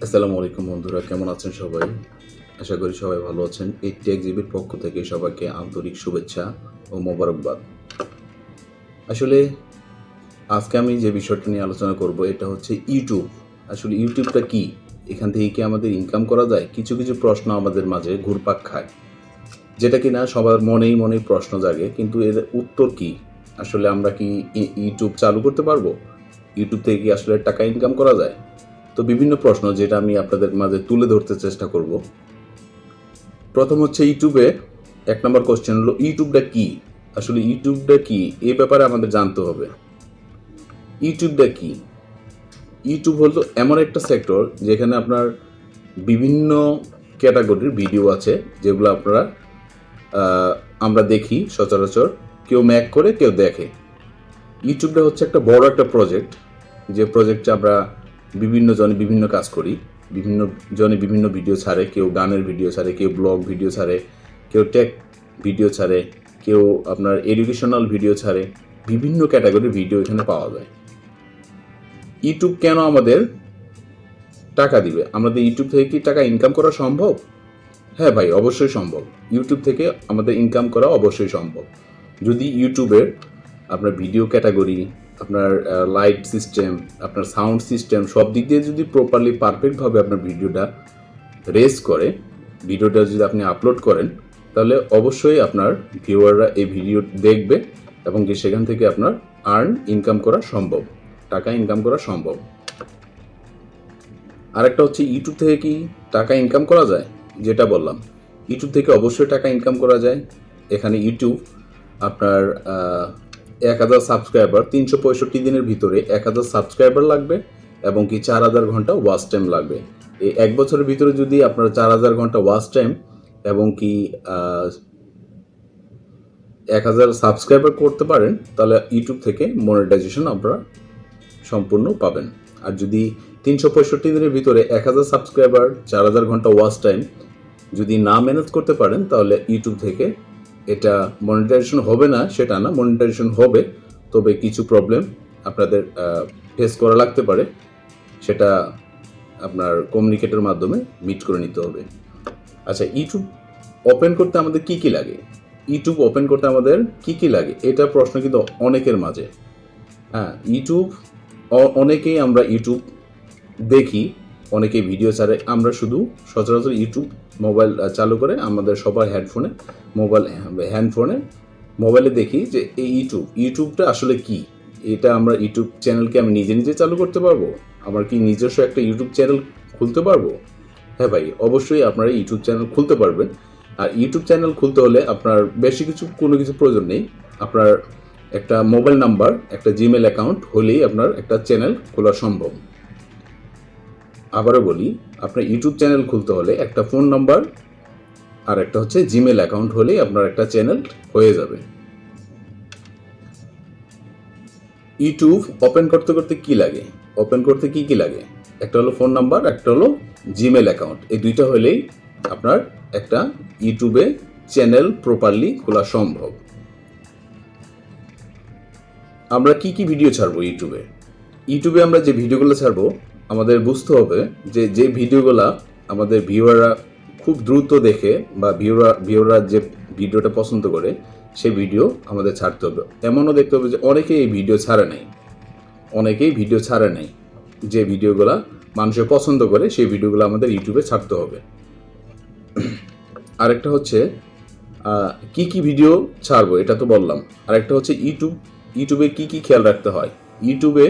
আসসালামু আলাইকুম বন্ধুরা, কেমন আছেন সবাই? আশা করি সবাই ভালো আছেন। এই টেকজিবির পক্ষ থেকে সবাইকে আন্তরিক শুভেচ্ছা ও মোবারকবাদ। আসলে আজকে আমি যে বিষয়টা নিয়ে আলোচনা করব এটা হচ্ছে ইউটিউব। আসলে ইউটিউবটা কি? এখান থেকে কি আমাদের ইনকাম করা যায়? কিছু কিছু প্রশ্ন আমাদের মাঝে ঘুরপাক খায়, যেটা কিনা সবার মনেই প্রশ্ন জাগে, কিন্তু এর উত্তর কি? আসলে আমরা কি ইউটিউব চালু করতে পারবো? ইউটিউব থেকে কি আসলে টাকা ইনকাম করা যায়? তো বিভিন্ন প্রশ্ন যেটা আমি আপনাদের মাঝে তুলে ধরতে চেষ্টা করব। প্রথম হচ্ছে ইউটিউবে এক নম্বর কোশ্চেন হলো ইউটিউবটা কি? আসলে ইউটিউবটা কি এই ব্যাপারে আমাদের জানতে হবে। ইউটিউবটা কি? ইউটিউব হলো এমন একটা সেক্টর যেখানে আপনার বিভিন্ন ক্যাটাগরির ভিডিও আছে, যেগুলো আমরা দেখি সচরাচর, কেউ ম্যাক করে কেউ দেখে। ইউটিউবটা হচ্ছে একটা বড় একটা প্রজেক্ট, যে প্রজেক্টে আমরা বিভিন্ন জনে বিভিন্ন কাজ করি, বিভিন্ন জনে বিভিন্ন ভিডিও ছাড়ে, কেউ গানের ভিডিও ছাড়ে, কেউ ব্লগ ভিডিও ছাড়ে, কেউ টেক ভিডিও ছাড়ে, কেউ আপনার এডুকেশনাল ভিডিও ছাড়ে। বিভিন্ন ক্যাটাগরির ভিডিও এখানে পাওয়া যায়। ইউটিউব কেন আমাদের টাকা দিবে? আমাদের ইউটিউব থেকে কি টাকা ইনকাম করা সম্ভব? হ্যাঁ ভাই, অবশ্যই সম্ভব। ইউটিউব থেকে আমাদের ইনকাম করা অবশ্যই সম্ভব, যদি ইউটিউবের আপনার ভিডিও ক্যাটাগরি, আপনার লাইট সিস্টেম, আপনার সাউন্ড সিস্টেম সব দিক দিয়ে যদি প্রপারলি পারফেক্টভাবে আপনার ভিডিওটা রেজ করে, ভিডিওটা যদি আপনি আপলোড করেন, তাহলে অবশ্যই আপনার ভিউয়াররা এই ভিডিও দেখবে এবং সেখান থেকে আপনার ইনকাম করা সম্ভব, টাকা ইনকাম করা সম্ভব। আরেকটা হচ্ছে ইউটিউব থেকে কি টাকা ইনকাম করা যায়? যেটা বললাম, ইউটিউব থেকে অবশ্যই টাকা ইনকাম করা যায়। এখানে ইউটিউব আপনার 1000 সাবস্ক্রাইবার, 365 দিনের ভিতরে 1000 সাবস্ক্রাইবার লাগবে এবং কি 4000 ঘন্টা ওয়াচ টাইম লাগবে। এই এক বছরের ভিতরে যদি আপনার 4000 ঘন্টা ওয়াচ টাইম এবং কি 1000 সাবস্ক্রাইবার করতে পারেন, তাহলে ইউটিউব থেকে মনিটাইজেশন আপনারা সম্পূর্ণ পাবেন। আর যদি 365 দিনের ভিতরে 1000 সাবস্ক্রাইবার, 4000 ঘন্টা ওয়াচ টাইম যদি না ম্যানেজ করতে পারেন, তাহলে ইউটিউব থেকে এটা মনিটাইজেশন হবে না সেটা না, মনিটাইজেশন হবে, তবে কিছু প্রবলেম আপনাদের ফেস করা লাগতে পারে, সেটা আপনার কমিউনিকেটের মাধ্যমে মিট করে নিতে হবে। আচ্ছা, ইউটিউব ওপেন করতে আমাদের কি কি লাগে? ইউটিউব ওপেন করতে আমাদের কি কি লাগে, এটা প্রশ্ন কিন্তু অনেকের মাঝে। হ্যাঁ, ইউটিউব অনেকেই আমরা ইউটিউব দেখি, অনেকেই ভিডিও ছাড়ে। আমরা শুধু সচরাচর ইউটিউব মোবাইল চালু করে আমাদের সবার হ্যান্ডফোনে মোবাইলে দেখি যে এই ইউটিউবটা আসলে কি। এটা আমরা ইউটিউব চ্যানেলকে আমি নিজে নিজে চালু করতে পারবো? আমার কি নিজস্ব একটা ইউটিউব চ্যানেল খুলতে পারবো? হ্যাঁ ভাই, অবশ্যই আপনারা ইউটিউব চ্যানেল খুলতে পারবেন। আর ইউটিউব চ্যানেল খুলতে হলে আপনার বেশি কোনো কিছু প্রয়োজন নেই। আপনার একটা মোবাইল নাম্বার, একটা জিমেল অ্যাকাউন্ট হলেই আপনার একটা চ্যানেল খোলা সম্ভব। আবারও বলি, আপনার ইউটিউব চ্যানেল খুলতে হলে একটা ফোন নাম্বার আর একটা হচ্ছে জিমেল অ্যাকাউন্ট হলেই আপনার একটা চ্যানেল হয়ে যাবে। ইউটিউব ওপেন করতে কি লাগে? ওপেন করতে কি লাগে? একটা হলো ফোন নাম্বার, একটা হলো জিমেল অ্যাকাউন্ট। এই দুইটা হলেই আপনার একটা ইউটিউবে চ্যানেল প্রপারলি খোলা সম্ভব। আমরা কি ভিডিও ছাড়বো ইউটিউবে আমরা যে ভিডিওগুলো ছাড়বো, আমাদের বুঝতে হবে যে ভিডিওগুলা আমাদের ভিউয়াররা খুব দ্রুত দেখে বা ভিউয়াররা যে ভিডিওটা পছন্দ করে, সেই ভিডিও আমাদের ছাড়তে হবে। এমনও দেখতে হবে যে অনেকেই এই ভিডিও ছাড়ে নাই, যে ভিডিওগুলা মানুষের পছন্দ করে সেই ভিডিওগুলো আমাদের ইউটিউবে ছাড়তে হবে। আরেকটা হচ্ছে কি ভিডিও ছাড়বো, এটা তো বললাম। আরেকটা হচ্ছে ইউটিউবে কি খেয়াল রাখতে হয়। ইউটিউবে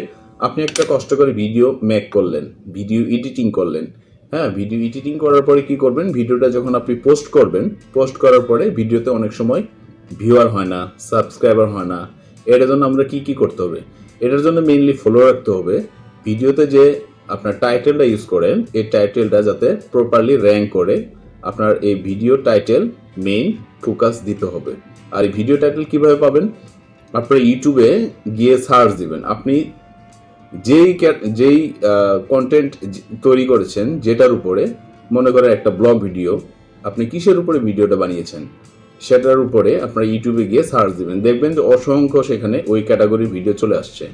আপনি একটা কষ্ট করে ভিডিও মেক করলেন, ভিডিও এডিটিং করলেন। হ্যাঁ, ভিডিও এডিটিং করার পরে কি করবেন, ভিডিওটা যখন আপনি পোস্ট করবেন, পোস্ট করার পরে ভিডিওতে অনেক সময় ভিউয়ার হয় না, সাবস্ক্রাইবার হয় না। এটার জন্য আমরা কি করতে হবে? এটার জন্য মেইনলি ফলো রাখতে হবে ভিডিওতে যে আপনার টাইটেলটা ইউজ করেন, এই টাইটেলটা যাতে প্রপারলি র্যাঙ্ক করে। আপনার এই ভিডিও টাইটেল মেইন ফোকাস দিতে হবে। আর এই ভিডিও টাইটেল কিভাবে পাবেন? আপনার ইউটিউবে গিয়ে সার্চ দিবেন, আপনি যেই কন্টেন্ট তৈরি করেছেন, যেটার উপরে, মনে করেন একটা ব্লগ ভিডিও, আপনি কিসের উপরে ভিডিওটা বানিয়েছেন সেটার উপরে আপনার ইউটিউবে গিয়ে সার্চ দিবেন, দেখবেন যে অসংখ্য সেখানে ওই ক্যাটাগরির ভিডিও চলে আসছে।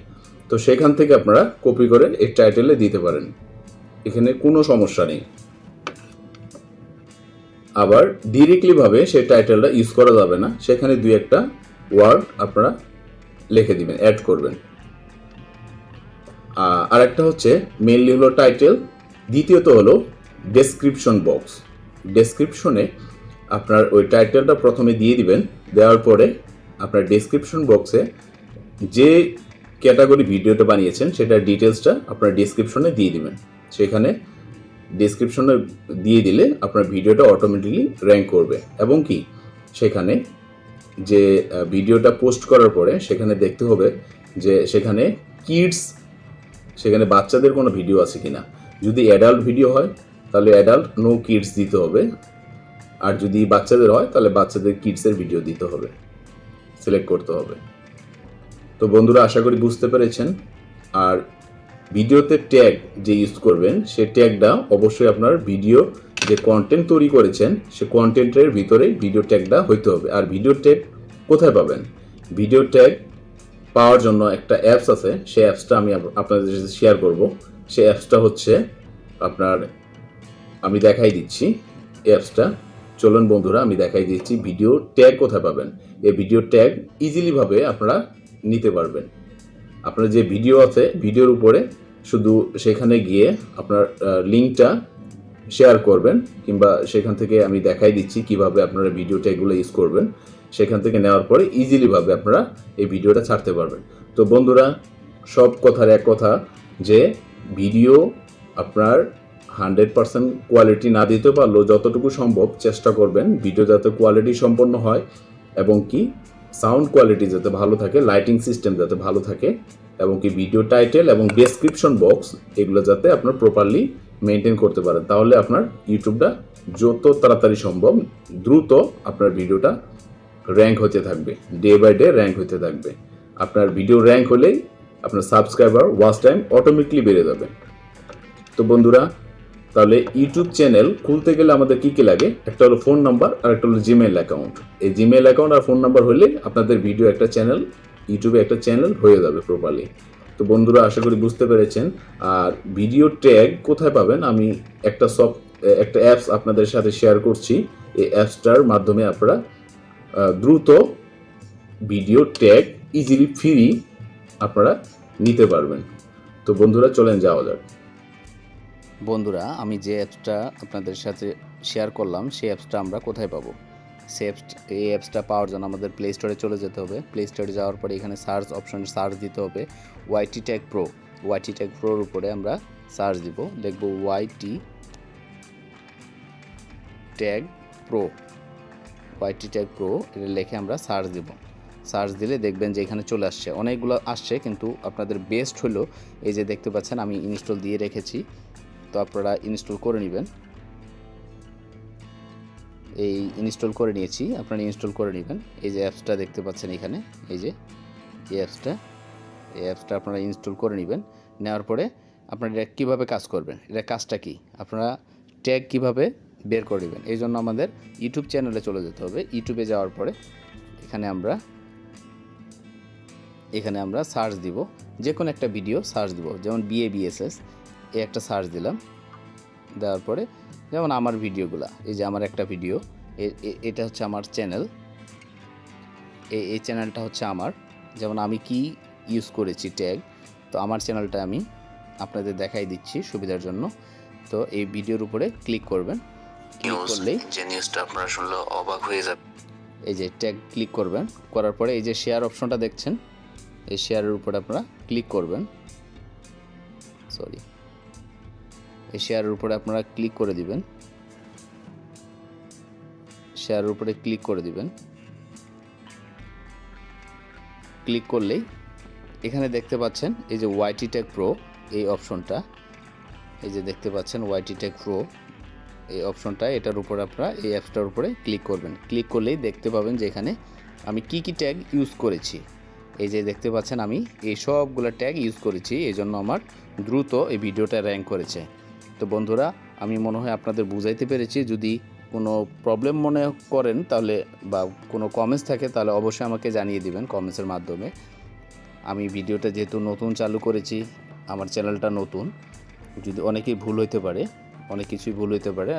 তো সেখান থেকে আপনারা কপি করে এই টাইটেলে দিতে পারেন। এখানে কোনো সমস্যা নেই। আবার ডিরেক্টলিভাবে সেই টাইটেলটা ইউজ করা যাবে না, সেখানে দুই একটা ওয়ার্ড আপনারা লিখে দিবেন, অ্যাড করবেন। আর একটা হচ্ছে মেইনলি হলো টাইটেল, দ্বিতীয়ত হলো ডেসক্রিপশন বক্স। ডেসক্রিপশনে আপনার ওই টাইটেলটা প্রথমে দিয়ে দিবেন, দেওয়ার পরে আপনার ডেসক্রিপশন বক্সে যে ক্যাটাগরি ভিডিওটা বানিয়েছেন সেটার ডিটেলসটা আপনার ডেসক্রিপশনে দিয়ে দিবেন। সেখানে ডেসক্রিপশনে দিয়ে দিলে আপনার ভিডিওটা অটোমেটিকলি র্যাঙ্ক করবে। এবং কি সেখানে যে ভিডিওটা পোস্ট করার পরে সেখানে দেখতে হবে যে সেখানে কিডস, সেখানে বাচ্চাদের কোনো ভিডিও আছে কিনা। যদি অ্যাডাল্ট ভিডিও হয় তাহলে অ্যাডাল্ট নো কিডস দিতে হবে, আর যদি বাচ্চাদের হয় তাহলে বাচ্চাদের কিডসের ভিডিও দিতে হবে, সিলেক্ট করতে হবে। তো বন্ধুরা আশা করি বুঝতে পেরেছেন। আর ভিডিওতে ট্যাগ যে ইউজ করবেন সে ট্যাগটা অবশ্যই আপনার ভিডিও যে কন্টেন্ট তৈরি করেছেন সে কন্টেন্টের ভিতরে ভিডিও ট্যাগটা হইতে হবে। আর ভিডিও ট্যাগ কোথায় পাবেন? ভিডিও ট্যাগ পাওয়ার জন্য একটা অ্যাপস আছে, সেই অ্যাপসটা আমি আপনাদের সাথে শেয়ার করব। সেই অ্যাপসটা হচ্ছে আপনার, আমি দেখাই দিচ্ছি অ্যাপসটা। চলুন বন্ধুরা আমি দেখাই দিচ্ছি ভিডিও ট্যাগ কোথায় পাবেন। এই ভিডিও ট্যাগ ইজিলিভাবে আপনারা নিতে পারবেন। আপনার যে ভিডিও আছে ভিডিওর উপরে শুধু সেখানে গিয়ে আপনার লিঙ্কটা শেয়ার করবেন, কিংবা সেখান থেকে আমি দেখাই দিচ্ছি কিভাবে আপনারা ভিডিও ট্যাগগুলো ইউজ করবেন। সেখান থেকে নেওয়ার পরে ইজিলিভাবে আপনারা এই ভিডিওটা ছাড়তে পারবেন। তো বন্ধুরা সব কথার এক কথা যে ভিডিও আপনার 100% কোয়ালিটি না দিতে পারলেও যতটুকু সম্ভব চেষ্টা করবেন ভিডিও যাতে কোয়ালিটি সম্পন্ন হয়, এবং কি সাউন্ড কোয়ালিটি যাতে ভালো থাকে, লাইটিং সিস্টেম যাতে ভালো থাকে, এবং কি ভিডিও টাইটেল এবং ডেসক্রিপশন বক্স এগুলো যাতে আপনার প্রপারলি মেনটেন করতে পারেন। তাহলে আপনার ইউটিউবটা যত তাড়াতাড়ি সম্ভব দ্রুত আপনার ভিডিওটা র্যাঙ্ক হতে থাকবে, ডে বাই ডে র্যাঙ্ক হতে থাকবে। আপনার ভিডিও র্যাঙ্ক হলেই আপনার সাবস্ক্রাইবার ওয়াচ টাইম অটোমেটিকলি বেড়ে যাবে। তো বন্ধুরা তাহলে ইউটিউব চ্যানেল খুলতে গেলে আমাদের কী কী লাগে? একটা হলো ফোন নাম্বার আর একটা হলো জিমেইল অ্যাকাউন্ট। এই জিমেইল অ্যাকাউন্ট আর ফোন নাম্বার হলে আপনাদের ভিডিও একটা চ্যানেল, ইউটিউবে একটা চ্যানেল হয়ে যাবে প্রপারলি। তো বন্ধুরা আশা করি বুঝতে পেরেছেন। আর ভিডিও ট্যাগ কোথায় পাবেন আমি একটা অ্যাপস আপনাদের সাথে শেয়ার করছি। এই অ্যাপসটার মাধ্যমে আপনারা দ্রুত ভিডিও ট্যাগ ইজিলি ফ্রি আপনারা নিতে পারবেন। তো বন্ধুরা চলেন যাওয়া যাক। বন্ধুরা আমি যে অ্যাপসটা আপনাদের সাথে শেয়ার করলাম সেই অ্যাপসটা আমরা কোথায় পাবো? এই অ্যাপসটা পাওয়ার জন্য আমাদের প্লে স্টোরে চলে যেতে হবে। প্লে স্টোরে যাওয়ার পরে এখানে সার্চ অপশনে সার্চ দিতে হবে ওয়াইটি ট্যাগ প্রো। ওয়াইটি ট্যাগ প্রোর উপরে আমরা সার্চ দিব, দেখব ওয়াইটি ট্যাগ প্রো। ওয়াইটি ট্যাগ প্রো এটা লিখে আমরা সার্চ দিব। সার্চ দিলে দেখবেন যে এখানে চলে আসছে, অনেকগুলো আসছে, কিন্তু আপনাদের বেস্ট হলো এই যে দেখতে পাচ্ছেন আমি ইনস্টল দিয়ে রেখেছি। তো আপনারা ইনস্টল করে নেবেন। এই ইনস্টল করে নিয়েছি, আপনারা ইনস্টল করে নেবেন। এই যে অ্যাপসটা দেখতে পাচ্ছেন এখানে, এই যে এই অ্যাপসটা আপনারা ইনস্টল করে নেবেন। নেওয়ার পরে আপনারা এটা কীভাবে কাজ করবেন, এটা কাজটা কি, আপনারা ট্যাগ কিভাবে বের করে নেবেন, এই জন্য আমাদের ইউটিউব চ্যানেলে চলে যেতে হবে। ইউটিউবে যাওয়ার পরে এখানে আমরা সার্চ দিব, যে কোনো একটা ভিডিও সার্চ দিব, যেমন BABSS এই একটা সার্চ দিলাম। দেওয়ার পরে যেমন আমার ভিডিওগুলো, এই যে আমার একটা ভিডিও, এটা হচ্ছে আমার চ্যানেল, এই চ্যানেলটা হচ্ছে আমার, যেমন আমি কি ইউজ করেছি ট্যাগ, তো আমার চ্যানেলটা আমি আপনাদের দেখাই দিচ্ছি সুবিধার জন্য। তো এই ভিডিওর উপরে ক্লিক করবেন, ক্লিক করলেই যে নিউজটা আপনারা শুনলে অবাক হয়ে যাবে। এই যে ট্যাগ ক্লিক করবেন, করার পরে এই যে শেয়ার অপশনটা দেখছেন, এই শেয়ারের উপরে আপনারা ক্লিক করবেন। এই শেয়ারের উপরে আপনারা ক্লিক করে দিবেন। শেয়ারের উপরে ক্লিক করে দিবেন। ক্লিক করলেই এখানে দেখতে পাচ্ছেন এই যে ওয়াইটি ট্যাগ প্রো এই অপশনটা, এই যে দেখতে পাচ্ছেন ওয়াইটি ট্যাগ প্রো এই অপশনটা, এটার উপরে আপনারা এই অ্যাপসটার উপরে ক্লিক করবেন। ক্লিক করলেই দেখতে পাবেন যে এখানে আমি কি কি ট্যাগ ইউজ করেছি। এই যে দেখতে পাচ্ছেন আমি এই সবগুলো ট্যাগ ইউজ করেছি, এই জন্য আমার দ্রুত এই ভিডিওটা র্যাঙ্ক করেছে। তো বন্ধুরা আমি মনে হয় আপনাদের বুঝাইতে পেরেছি। যদি কোনো প্রবলেম মনে করেন তাহলে, বা কোনো কমেন্টস থাকে তাহলে অবশ্যই আমাকে জানিয়ে দিবেন কমেন্টসের মাধ্যমে। আমি ভিডিওটা যেহেতু নতুন চালু করেছি, আমার চ্যানেলটা নতুন, যদি অনেকেই ভুল হইতে পারে, অনেক কিছুই ভুল হইতে পারে,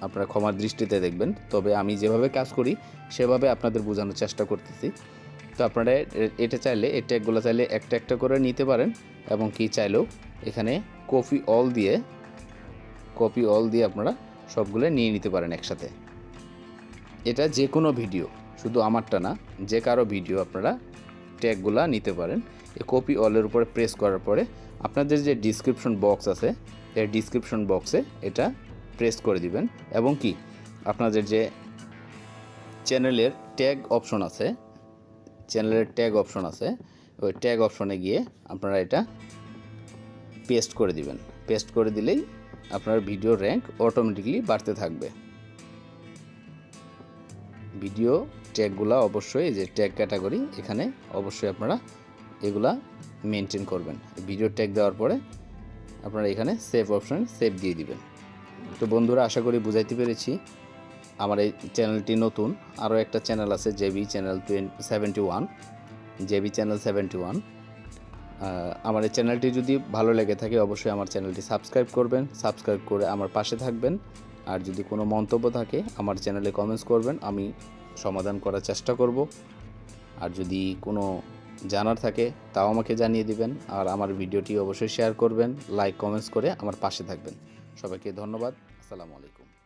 আপনারা ক্ষমার দৃষ্টিতে দেখবেন। তবে আমি যেভাবে কাজ করি সেভাবে আপনাদের বোঝানোর চেষ্টা করতেছি। তো আপনারা এটা চাইলে, এই ট্যাগগুলো চাইলে একটা একটা করে নিতে পারেন, এবং কি চাইলেও এখানে কপি অল দিয়ে আপনারা সবগুলো নিয়ে নিতে পারেন একসাথে। এটা যে কোনো ভিডিও, শুধু আমারটা না, যে কারো ভিডিও আপনারা ট্যাগগুলা নিতে পারেন। এই কপি অলের উপরে প্রেস করার পরে আপনাদের যে ডিসক্রিপশন বক্স আছে, এই ডিসক্রিপশন বক্সে এটা প্রেস করে দিবেন, এবং কি আপনাদের যে চ্যানেলের ট্যাগ অপশন আছে, ওই ট্যাগ অপশনে গিয়ে আপনারা এটা পেস্ট করে দিবেন। পেস্ট করে দিলেই আপনার ভিডিও র্যাঙ্ক অটোমেটিকলি বাড়তে থাকবে। ভিডিও ট্যাগগুলা অবশ্যই, যে ট্যাগ ক্যাটাগরি, এখানে অবশ্যই আপনারা এগুলা মেনটেন করবেন। ভিডিও ট্যাগ দেওয়ার পরে আপনারা এখানে সেভ অপশনে সেভ দিয়ে দিবেন। তো বন্ধুরা, আশা করি বুঝাইতে পেরেছি। আমার এই চ্যানেলটি নতুন, আরও একটা চ্যানেল আছে জেবি চ্যানেল 71। আমার এই চ্যানেলটি যদি ভালো লেগে থাকে অবশ্যই আমার চ্যানেলটি সাবস্ক্রাইব করবেন, সাবস্ক্রাইব করে আমার পাশে থাকবেন। আর যদি কোনো মন্তব্য থাকে আমার চ্যানেলে কমেন্টস করবেন, আমি সমাধান করার চেষ্টা করব। আর যদি কোনো জানার থাকে তাও আমাকে জানিয়ে দিবেন। আর আমার ভিডিওটি অবশ্যই শেয়ার করবেন, লাইক কমেন্টস করে আমার পাশে থাকবেন। সবাইকে ধন্যবাদ। আসসালামু আলাইকুম।